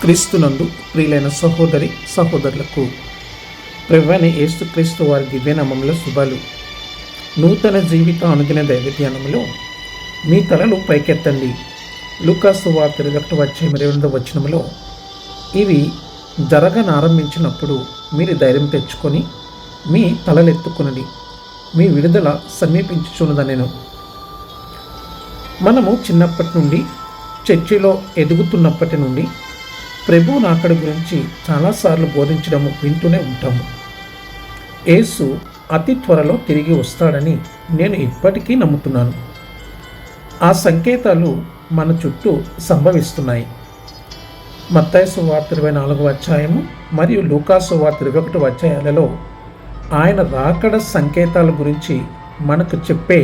క్రీస్తునందు ప్రియులైన సహోదరి సహోదరులకు ప్రభువైన యేసుక్రీస్తు వారి దివ్యనామంలో శుభాలు. నూతన జీవిత అనుదిన దైవ ధ్యానములో మీ తలలు పైకెత్తండి. లూకాసు సువార్త 21:22 వచనములో ఇవి జరగనారంభించినప్పుడు మీరు ధైర్యం తెచ్చుకొని మీ తలలెత్తుకునడి, మీ విడుదల సమీపించుచున్నదనెను. మనము చిన్నప్పటి నుండి చర్చిలో ఎదుగుతున్నప్పటి నుండి ప్రభు రాకడ గురించి చాలాసార్లు బోధించడము వింటూనే ఉంటాము. యేసు అతి త్వరలో తిరిగి వస్తాడని నేను ఇప్పటికీ నమ్ముతున్నాను. ఆ సంకేతాలు మన చుట్టూ సంభవిస్తున్నాయి. మత్తయి సువార్త 24వ అధ్యాయము మరియు లూకాసు సువార్త 21వ అధ్యాయాలలో ఆయన రాకడ సంకేతాల గురించి మనకు చెప్పే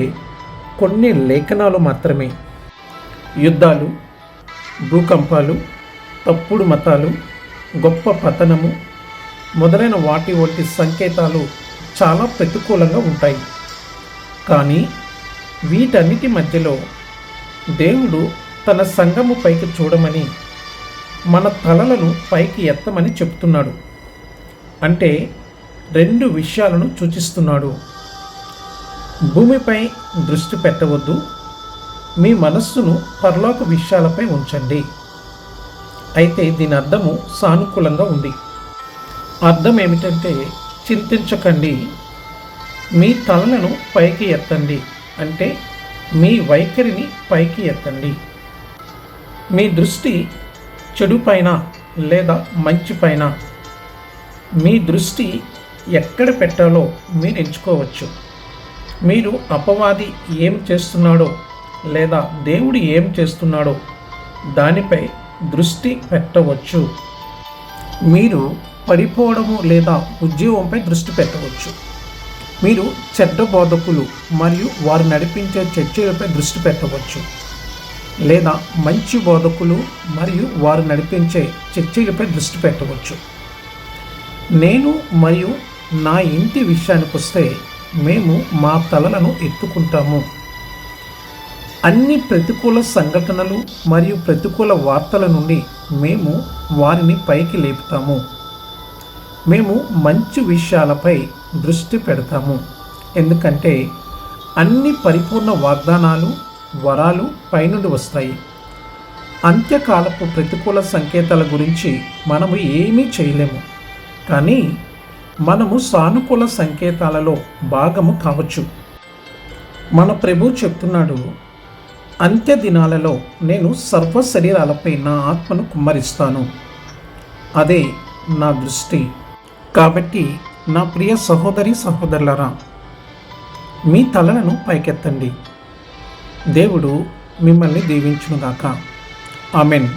కొన్ని లేఖనాలు మాత్రమే. యుద్ధాలు, భూకంపాలు, తప్పుడు మతాలు, గొప్ప పతనము మొదలైన వాటి వంటి సంకేతాలు చాలా ప్రతికూలంగా ఉంటాయి. కానీ వీటన్నిటి మధ్యలో దేవుడు తన సంఘము పైకి చూడమని, మన తలలను పైకి ఎత్తమని చెప్తున్నాడు. అంటే రెండు విషయాలను సూచిస్తున్నాడు. భూమిపై దృష్టి పెట్టవద్దు, మీ మనస్సును పరలోక విషయాలపై ఉంచండి. అయితే దీని అర్థము సానుకూలంగా ఉంది. అర్థం ఏమిటంటే, చింతించకండి, మీ తలలను పైకి ఎత్తండి. అంటే మీ వైఖరిని పైకి ఎత్తండి. మీ దృష్టి చెడు పైన లేదా మంచి పైన, మీ దృష్టి ఎక్కడ పెట్టాలో మీరు ఎంచుకోవచ్చు. మీరు అపవాది ఏం చేస్తున్నాడో లేదా దేవుడు ఏం చేస్తున్నాడో దానిపై దృష్టి పెట్టవచ్చు. మీరు పడిపోవడము లేదా ఉద్యోగంపై దృష్టి పెట్టవచ్చు. మీరు చెడ్డ బోధకులు మరియు వారు నడిపించే చర్చలపై దృష్టి పెట్టవచ్చు. లేదా మంచి బోధకులు మరియు వారు నడిపించే చర్చలపై దృష్టి పెట్టవచ్చు. నేను మరియు నా ఇంటి విషయానికి వస్తే మేము మా తలలను ఎత్తుకుంటాము. అన్ని ప్రతికూల సంఘటనలు మరియు ప్రతికూల వార్తల నుండి మేము వారిని పైకి లేపుతాము. మేము మంచి విషయాలపై దృష్టి పెడతాము. ఎందుకంటే అన్ని పరిపూర్ణ వాగ్దానాలు, వరాలు పైనుండి వస్తాయి. అంత్యకాలపు ప్రతికూల సంకేతాల గురించి మనము ఏమీ చేయలేము, కానీ మనము సానుకూల సంకేతాలలో భాగము కావచ్చు. మన ప్రభు చెప్తున్నాడు, అంత్య దినాలలో నేను సర్వ శరీరాలపై నా ఆత్మను కుమ్మరిస్తాను. అదే నా దృష్టి. కాబట్టి నా ప్రియ సహోదరి సహోదరులారా, మీ తలలను పైకెత్తండి. దేవుడు మిమ్మల్ని దీవించునుగాక. ఆమెన్.